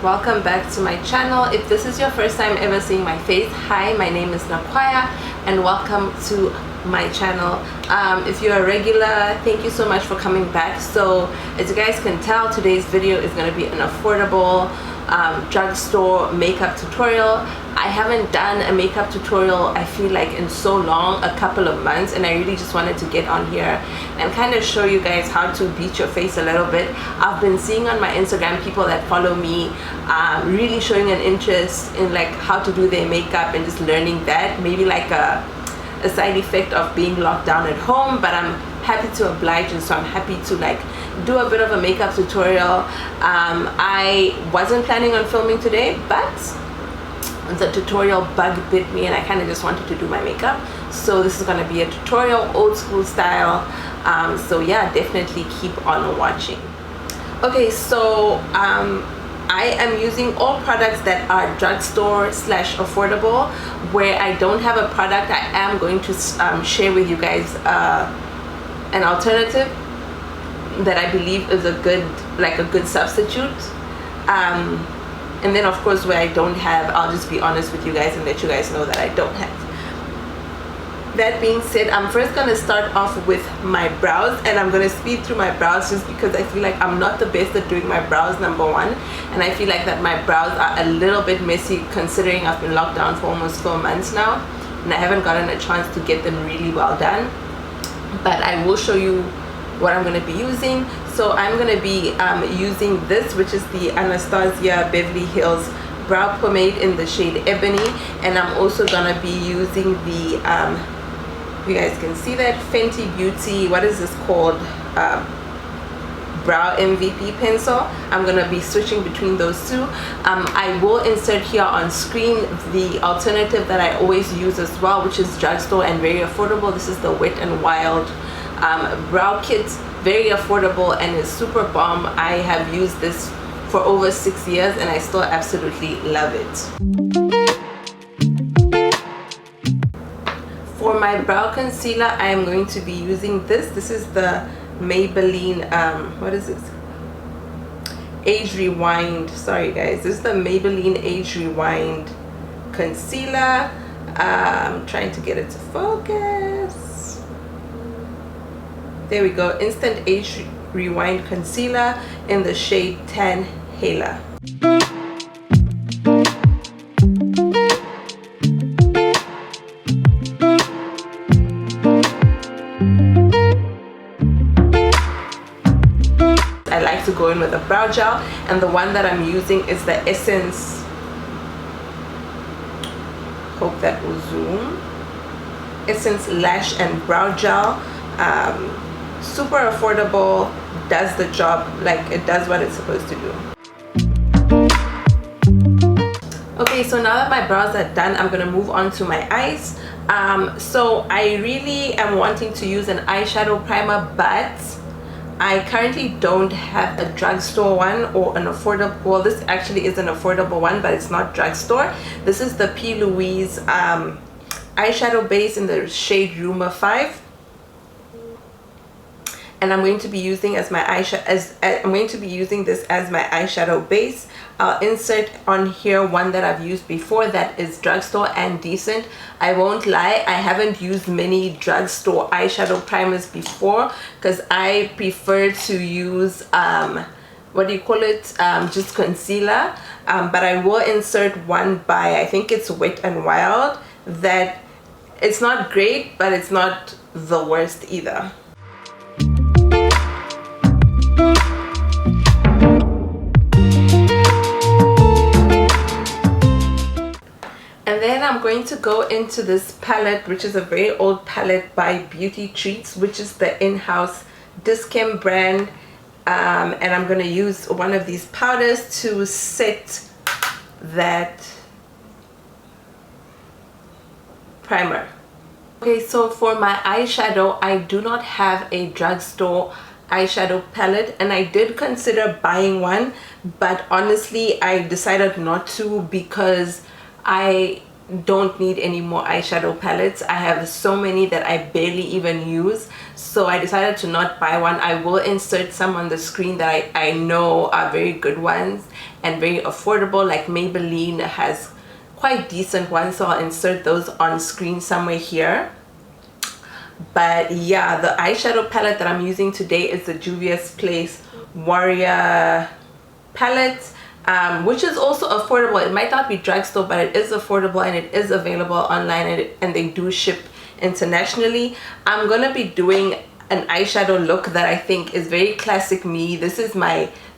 welcome back to my channel. If this is your first time ever seeing my face, hi, my name is Nekwaya and welcome to my channel. If you're a regular, thank you so much for coming back. So as you guys can tell, today's video is going to be an affordable drugstore makeup tutorial. I haven't done a makeup tutorial, I feel like, in so long, a couple of months, and I really just wanted to get on here and kind of show you guys how to beat your face a little bit. I've been seeing on my Instagram people that follow me really showing an interest in like how to do their makeup and just learning that, maybe like a side effect of being locked down at home, but I'm happy to oblige, and so I'm happy to like do a bit of a makeup tutorial. I wasn't planning on filming today, but the tutorial bug bit me and I kind of just wanted to do my makeup, so this is going to be a tutorial, old school style. So yeah, definitely keep on watching. Okay, so I am using all products that are drugstore slash affordable. Where I don't have a product, I am going to share with you guys an alternative that I believe is a good substitute. And then of course where I don't have, I'll just be honest with you guys and let you guys know that I don't have. That being said, I'm first going to start off with my brows, and I'm going to speed through my brows just because I feel like I'm not the best at doing my brows, number one, and I feel like that my brows are a little bit messy considering I've been locked down for almost 4 months now and I haven't gotten a chance to get them really well done. But I will show you what I'm going to be using. So I'm going to be using this, which is the Anastasia Beverly Hills brow pomade in the shade Ebony, and I'm also going to be using the you guys can see that Fenty Beauty, what is this called, brow MVP pencil. I'm going to be switching between those two. I will insert here on screen the alternative that I always use as well, which is drugstore and very affordable. This is the Wet n Wild brow kit. Very affordable and is super bomb. I have used this for over 6 years and I still absolutely love it. For my brow concealer, I am going to be using this. This is the Maybelline, what is this? Age Rewind. Sorry guys, this is the Maybelline Age Rewind concealer. I'm trying to get it to focus. There we go. Instant Age Rewind concealer in the shade Tan Hela. I like to go in with a brow gel, and the one that I'm using is the Essence, hope that will zoom, Essence Lash and Brow Gel. Super affordable, does the job, like it does what it's supposed to do. Okay, so now that my brows are done, I'm gonna move on to my eyes. So I really am wanting to use an eyeshadow primer, but I currently don't have a drugstore one or an affordable, well, this actually is an affordable one, but it's not drugstore. This is the P.LOUISE eyeshadow base in the shade Rumor 5. And I'm going to be using as my eyeshadow, I'm going to be using this as my eyeshadow base. I'll insert on here one that I've used before that is drugstore and decent. I won't lie, I haven't used many drugstore eyeshadow primers before because I prefer to use what do you call it, just concealer. But I will insert one by, I think it's Wet n Wild, that it's not great but it's not the worst either. And then I'm going to go into this palette, which is a very old palette by Beauty Treats, which is the in-house Dischem brand. And I'm going to use one of these powders to set that primer. Okay, so for my eyeshadow, I do not have a drugstore eyeshadow palette, and I did consider buying one, but honestly I decided not to because I don't need any more eyeshadow palettes. I have so many that I barely even use, so I decided to not buy one. I will insert some on the screen that I know are very good ones and very affordable, like Maybelline has quite decent ones, so I'll insert those on screen somewhere here. But yeah, the eyeshadow palette that I'm using today is the JUVIA'S Warrior palette, which is also affordable. It might not be drugstore, but it is affordable and it is available online, and they do ship internationally. I'm gonna be doing an eyeshadow look that I think is very classic me. This is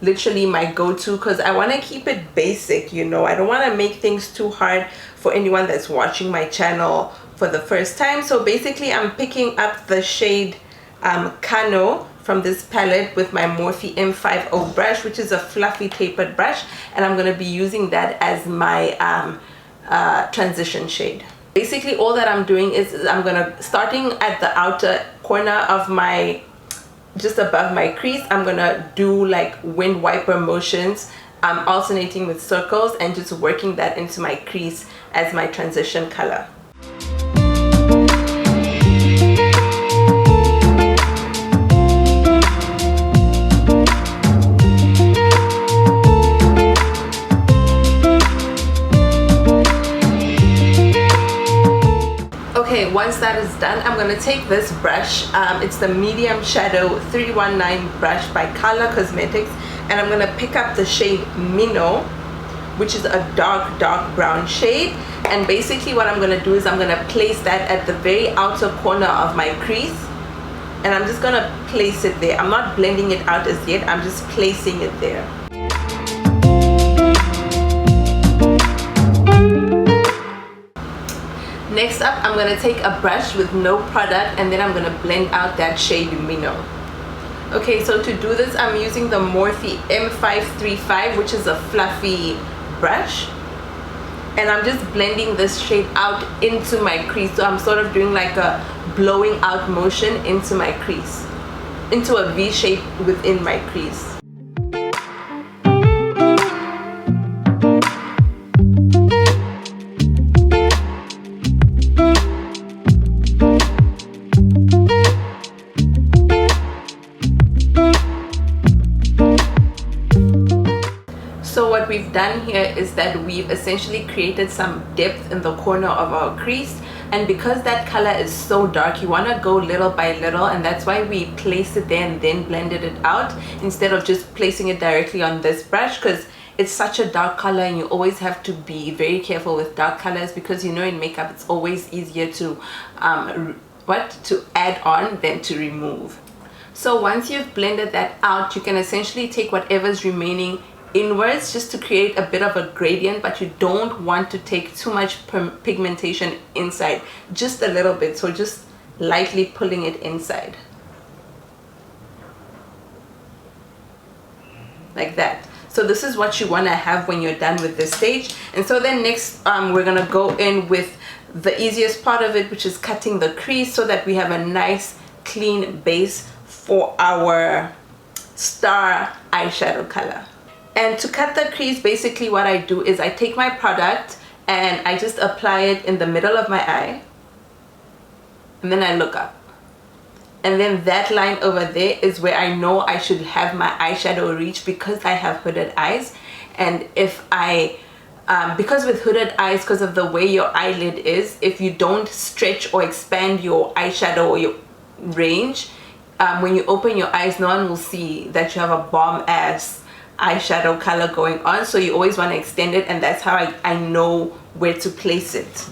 literally my go-to, because I want to keep it basic, you know. I don't want to make things too hard for anyone that's watching my channel for the first time. So basically I'm picking up the shade Kano from this palette with my Morphe M50 brush, which is a fluffy tapered brush, and I'm going to be using that as my transition shade. Basically all that I'm doing is I'm gonna, starting at the outer corner of my, just above my crease, I'm gonna do like wind wiper motions, alternating with circles and just working that into my crease as my transition color. Okay, once that is done, I'm going to take this brush. It's the Medium Shadow 319 brush by Color Cosmetics, and I'm going to pick up the shade Minnow, which is a dark brown shade. And basically what I'm going to do is I'm going to place that at the very outer corner of my crease, and I'm just going to place it there. I'm not blending it out as yet, I'm just placing it there. Next up, I'm going to take a brush with no product, and then I'm going to blend out that shade Minnow. Okay, so to do this, I'm using the Morphe M535, which is a fluffy brush, and I'm just blending this shade out into my crease. So I'm sort of doing like a blowing out motion into my crease, into a V shape within my crease. So what we've done here is that we've essentially created some depth in the corner of our crease, and because that color is so dark, you want to go little by little, and that's why we placed it there and then blended it out instead of just placing it directly on this brush, because it's such a dark color and you always have to be very careful with dark colors, because you know in makeup it's always easier to add on than to remove. So once you've blended that out, you can essentially take whatever's remaining inwards just to create a bit of a gradient, but you don't want to take too much pigmentation inside, just a little bit. So just lightly pulling it inside like that. So this is what you want to have when you're done with this stage. And so then next we're gonna go in with the easiest part of it, which is cutting the crease, so that we have a nice clean base for our star eyeshadow color. And to cut the crease, basically what I do is I take my product and I just apply it in the middle of my eye, and then I look up, and then that line over there is where I know I should have my eyeshadow reach, because I have hooded eyes. And if I because with hooded eyes, because of the way your eyelid is, if you don't stretch or expand your eyeshadow or your range, when you open your eyes, no one will see that you have a bomb ass eyeshadow color going on. So you always want to extend it, and that's how I know where to place it.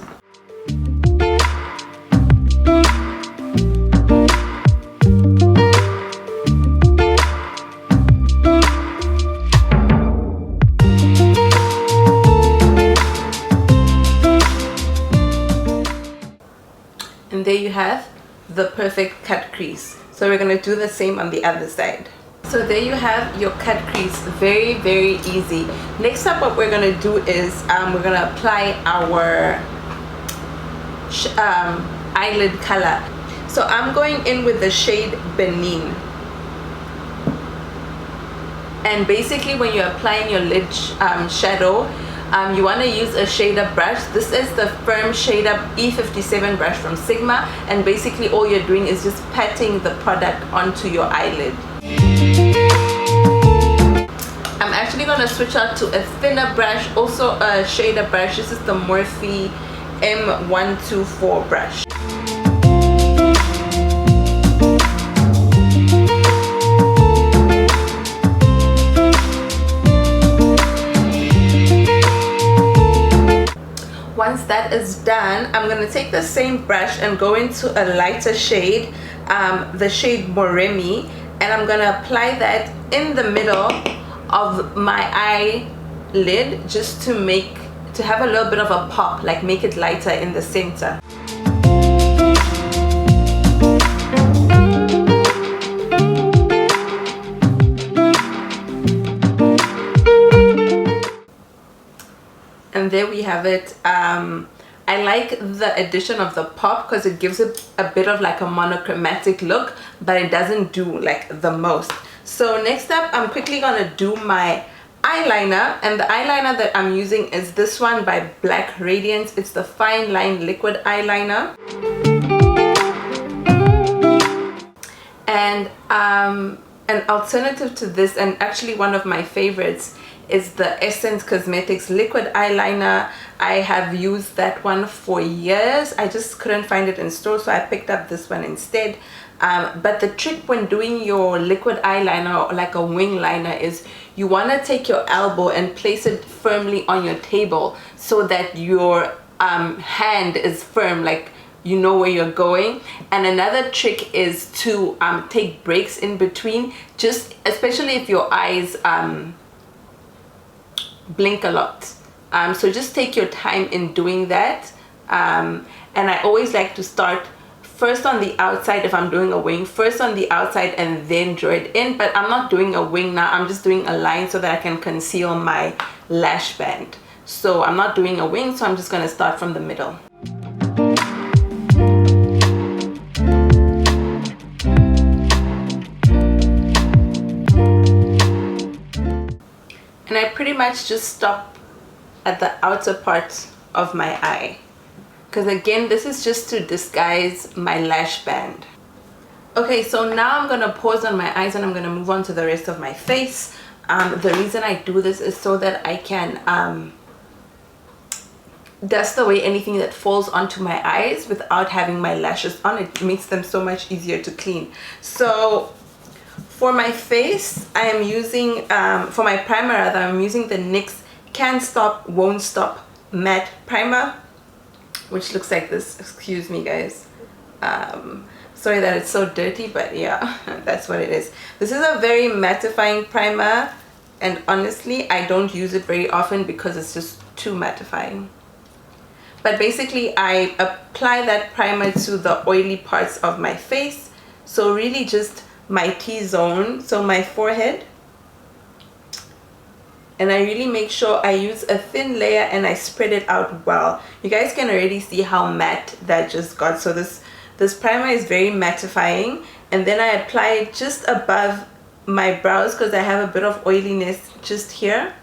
And there you have the perfect cut crease. So we're going to do the same on the other side. So there you have your cut crease. Very, very easy. Next up, what we're going to do is we're going to apply our eyelid color. So I'm going in with the shade Benin. And basically when you're applying your lid shadow, you want to use a shader brush. This is the Firm Shader E57 brush from Sigma, and basically all you're doing is just patting the product onto your eyelid. I'm actually going to switch out to a thinner brush, also a shader brush. This is the Morphe M124 brush. Once that is done, I'm going to take the same brush and go into a lighter shade, the shade Moremi, and I'm going to apply that in the middle of my eyelid, just to have a little bit of a pop, like make it lighter in the center. And there we have it. I like the addition of the pop because it gives it a bit of like a monochromatic look, but it doesn't do like the most. So next up, I'm quickly gonna do my eyeliner, and the eyeliner that I'm using is this one by Black Radiance. It's the Fine Line Liquid Eyeliner. And an alternative to this, and actually one of my favorites, is the Essence Cosmetics liquid eyeliner. I have used that one for years. I just couldn't find it in store, so I picked up this one instead. But the trick when doing your liquid eyeliner, or like a wing liner, is you want to take your elbow and place it firmly on your table so that your hand is firm, like you know where you're going. And another trick is to take breaks in between, just especially if your eyes blink a lot. So just take your time in doing that. And I always like to start first on the outside. If I'm doing a wing, first on the outside and then draw it in. But I'm not doing a wing now, I'm just doing a line so that I can conceal my lash band. So I'm not doing a wing, so I'm just going to start from the middle. And I pretty much just stop at the outer part of my eye, because again, this is just to disguise my lash band. Okay, so now I'm gonna pause on my eyes and I'm gonna move on to the rest of my face. The reason I do this is so that I can dust away anything that falls onto my eyes without having my lashes on. It makes them so much easier to clean. So for my face, I am using, for my primer rather, I'm using the NYX Can't Stop, Won't Stop Matte Primer, which looks like this. Excuse me, guys. Sorry that it's so dirty, but yeah, that's what it is. This is a very mattifying primer, and honestly, I don't use it very often because it's just too mattifying. But basically, I apply that primer to the oily parts of my face. So really just my T-zone, so my forehead, and I really make sure I use a thin layer and I spread it out well. You guys can already see how matte that just got. So this primer is very mattifying, and then I apply it just above my brows because I have a bit of oiliness just here,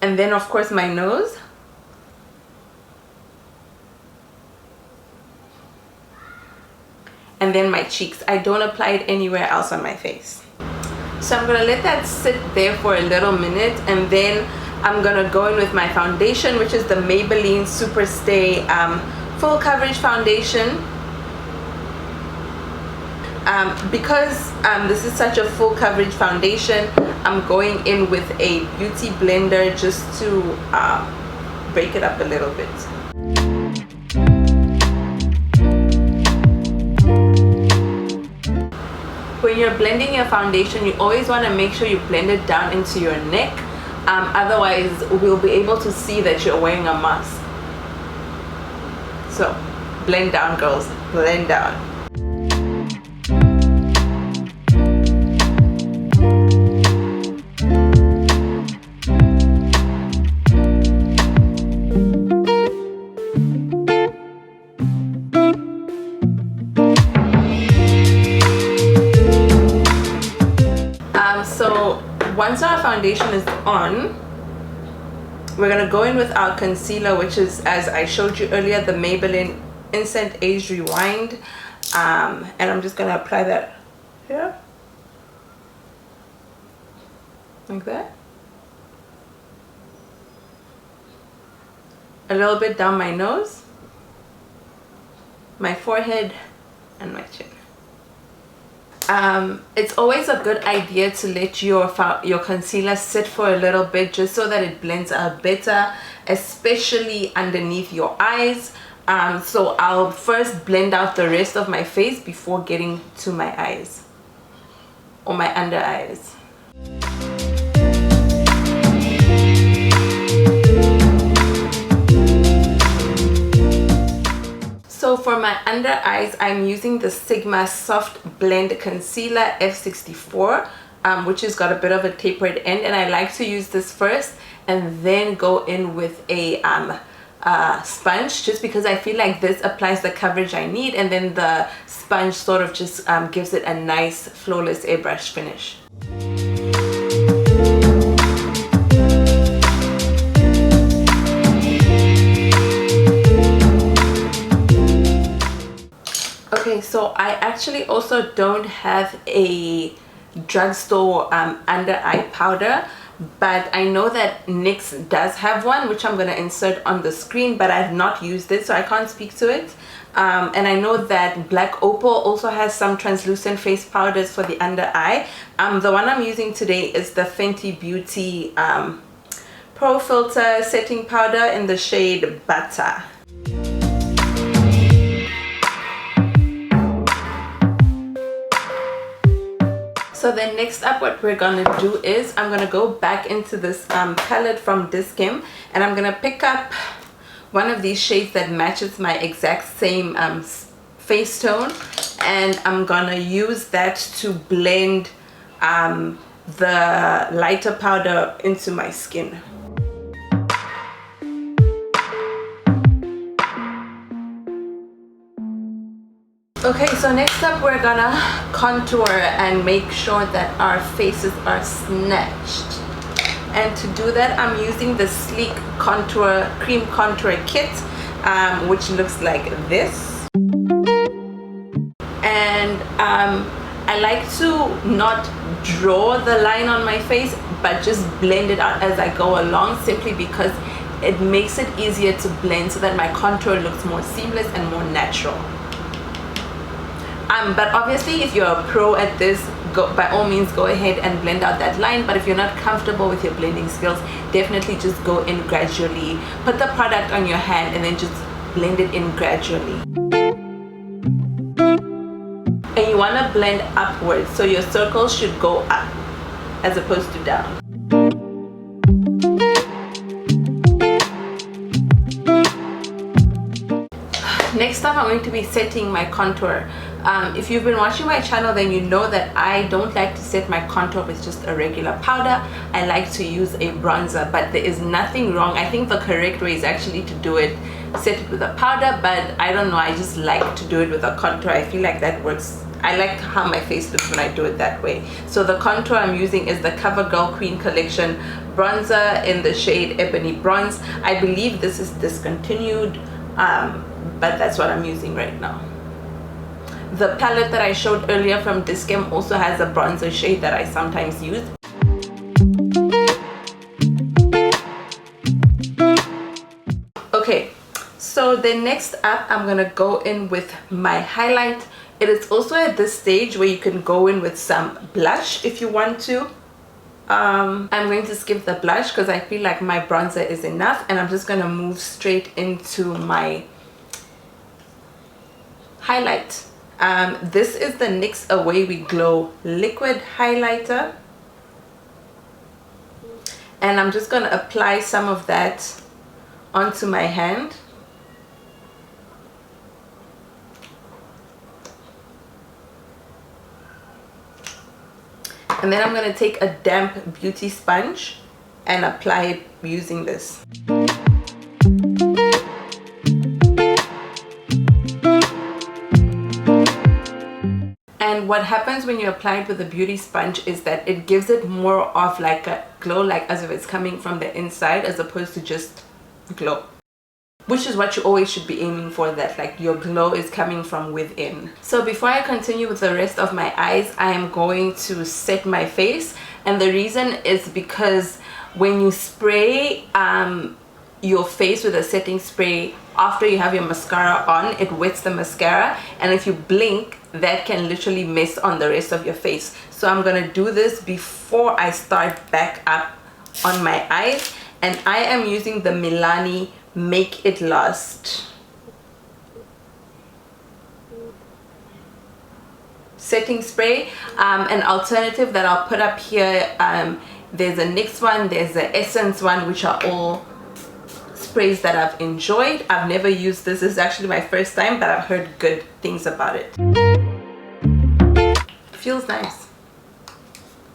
and then of course my nose. And then my cheeks. I don't apply it anywhere else on my face. So I'm gonna let that sit there for a little minute, and then I'm gonna go in with my foundation, which is the Maybelline Superstay Full Coverage Foundation. Because this is such a full coverage foundation, I'm going in with a beauty blender just to break it up a little bit. When you're blending your foundation, you always want to make sure you blend it down into your neck. Otherwise, we'll be able to see that you're wearing a mask. So, blend down, girls. Blend down. So once our foundation is on, we're gonna go in with our concealer, which is, as I showed you earlier, the Maybelline Instant Age Rewind. And I'm just gonna apply that here, like that. A little bit down my nose, my forehead, and my chin. It's always a good idea to let your concealer sit for a little bit, just so that it blends out better, especially underneath your eyes. So I'll first blend out the rest of my face before getting to my eyes or my under eyes. So for my under eyes, I'm using the Sigma Soft Blend Concealer F64, which has got a bit of a tapered end, and I like to use this first and then go in with a sponge, just because I feel like this applies the coverage I need, and then the sponge sort of just gives it a nice flawless airbrush finish. Okay, so I actually also don't have a Drugstore under eye powder, but I know that NYX does have one, which I'm going to insert on the screen, but I've not used it, so I can't speak to it. And I know that Black Opal also has some translucent face powders for the under eye. The one I'm using today is the Fenty Beauty Pro Filter Setting Powder in the shade Butter. So then next up, what we're gonna do is I'm gonna go back into this palette from Dischem, and I'm gonna pick up one of these shades that matches my exact same face tone, and I'm gonna use that to blend the lighter powder into my skin. Okay, so next up we're gonna contour and make sure that our faces are snatched. And to do that, I'm using the Sleek Contour Cream Contour Kit, which looks like this. And I like to not draw the line on my face, but just blend it out as I go along, simply because it makes it easier to blend so that my contour looks more seamless and more natural. But obviously, if you're a pro at this, by all means go ahead and blend out that line. But if you're not comfortable with your blending skills, definitely just go in gradually. Put the product on your hand and then just blend it in gradually. And you want to blend upwards, so your circles should go up as opposed to down. Next up, I'm going to be setting my contour. If you've been watching my channel, then you know that I don't like to set my contour with just a regular powder. I like to use a bronzer, but there is nothing wrong. I think the correct way is actually to do it, set it with a powder, but I don't know, I just like to do it with a contour. I feel like that works. I like how my face looks when I do it that way. So the contour I'm using is the CoverGirl Queen Collection bronzer in the shade Ebony Bronze. I believe this is discontinued, but that's what I'm using right now. The palette that I showed earlier from Dischem also has a bronzer shade that I sometimes use. Okay, so then next up, I'm gonna go in with my highlight. It is also at this stage where you can go in with some blush if you want to. I'm going to skip the blush because I feel like my bronzer is enough, and I'm just gonna move straight into my highlight. This is the NYX Away We Glow liquid highlighter, and I'm just going to apply some of that onto my hand. And then I'm going to take a damp beauty sponge and apply it using this. And what happens when you apply it with a beauty sponge is that it gives it more of like a glow, like as if it's coming from the inside as opposed to just glow, which is what you always should be aiming for, that like your glow is coming from within. So before I continue with the rest of my eyes, I am going to set my face, and the reason is because when you spray your face with a setting spray after you have your mascara on, it wets the mascara, and if you blink, that can literally mess on the rest of your face. So I'm gonna do this before I start back up on my eyes, and I am using the Milani Make It Last setting spray. An alternative that I'll put up here, there's a NYX one, there's the Essence one, which are all sprays that I've enjoyed. I've never used this. This is actually my first time, but I've heard good things about it. Feels nice,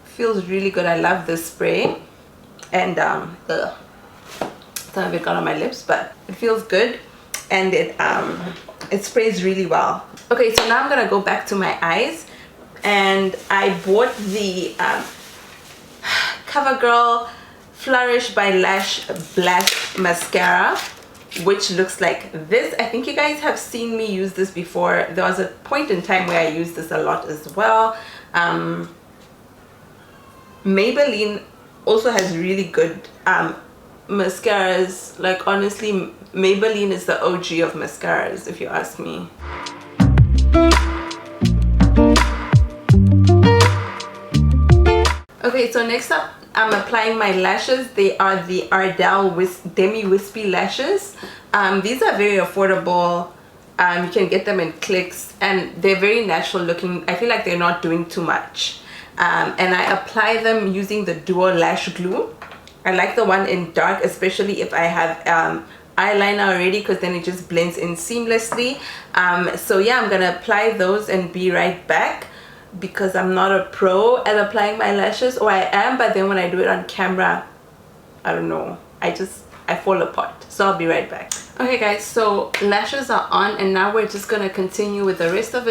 feels really good. I love this spray, and some of it got on my lips, but it feels good, and it sprays really well. Okay, so now I'm gonna go back to my eyes, and I bought the CoverGirl Flourish by Lash Black Mascara, which looks like this. I think you guys have seen me use this before. There was a point in time where I used this a lot as well. Maybelline also has really good mascaras. Like, honestly, Maybelline is the OG of mascaras, if you ask me. Okay, so next up, I'm applying my lashes. They are the Ardell Demi Wispy lashes. These are very affordable. You can get them in clicks, and they're very natural looking. I feel like they're not doing too much. And I apply them using the Duo Lash Glue. I like the one in dark, especially if I have eyeliner already, because then it just blends in seamlessly. So yeah, I'm gonna apply those and be right back, because I'm not a pro at applying my lashes, or I am, but then when I do it on camera, I don't know, I fall apart. So I'll be right back. Okay guys, so lashes are on, and now we're just gonna continue with the rest of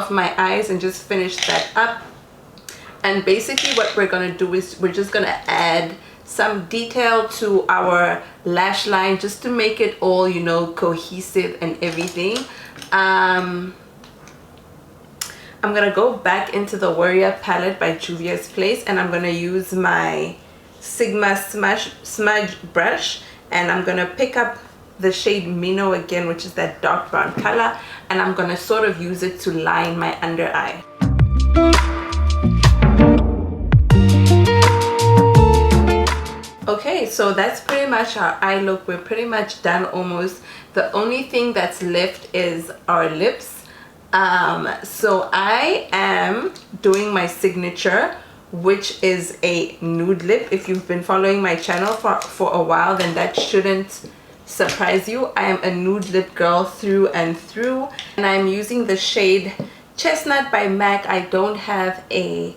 my eyes and just finish that up. And basically what we're gonna do is we're just gonna add some detail to our lash line, just to make it all, you know, cohesive and everything. I'm gonna go back into the Warrior palette by Juvia's Place, and I'm gonna use my Sigma smudge brush, and I'm gonna pick up the shade Mino again, which is that dark brown color, and I'm gonna sort of use it to line my under eye. Okay, so that's pretty much our eye look. We're pretty much done almost. The only thing that's left is our lips. So I am doing my signature, which is a nude lip. If you've been following my channel for a while, then that shouldn't surprise you. I am a nude lip girl through and through, and I'm using the shade Chestnut by MAC. I don't have a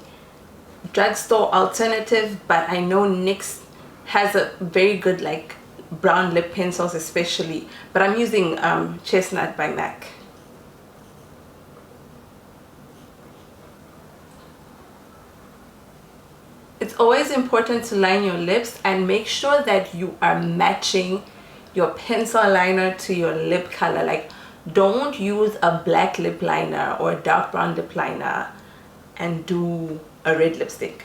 drugstore alternative, but I know NYX has a very good like brown lip pencils especially, but I'm using Chestnut by MAC. It's always important to line your lips and make sure that you are matching your pencil liner to your lip color. Like, don't use a black lip liner or a dark brown lip liner and do a red lipstick.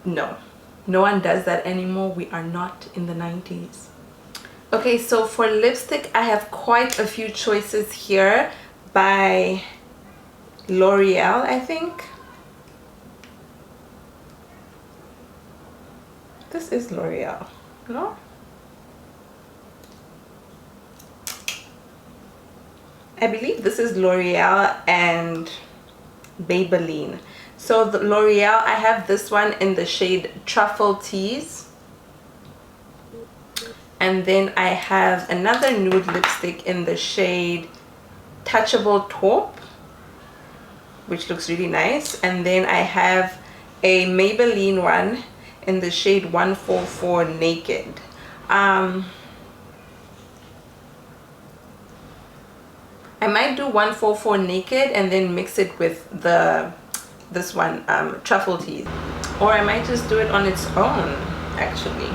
No, no one does that anymore. We are not in the 90s. Okay, so for lipstick, I have quite a few choices here by L'Oreal, I think. This is L'Oreal, no? I believe this is L'Oreal and Maybelline. So the L'Oreal, I have this one in the shade Truffle Tease. And then I have another nude lipstick in the shade Touchable Taupe, which looks really nice. And then I have a Maybelline one in the shade 144 Naked. I I might do 144 naked and then mix it with this one, truffle tea, or I might just do it on its own actually.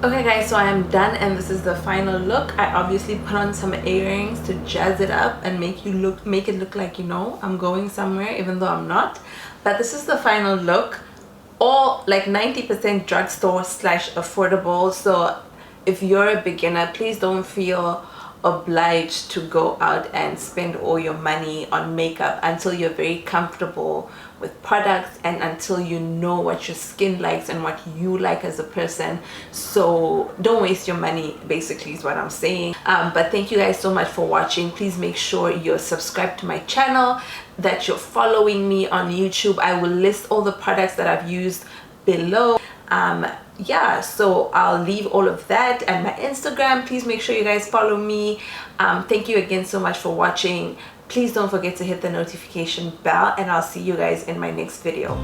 Okay guys, so I am done and this is the final look. I obviously put on some earrings to jazz it up and make it look like, you know, I'm going somewhere even though I'm not. But this is the final look. All like 90% drugstore / affordable. So if you're a beginner, please don't feel obliged to go out and spend all your money on makeup until you're very comfortable with products and until you know what your skin likes and what you like as a person. So don't waste your money, basically is what I'm saying. But thank you guys so much for watching. Please make sure you're subscribed to my channel, that you're following me on YouTube. I will list all the products that I've used below. Yeah, so I'll leave all of that and my Instagram. Please make sure you guys follow me. Thank you again so much for watching. Please don't forget to hit the notification bell and I'll see you guys in my next video.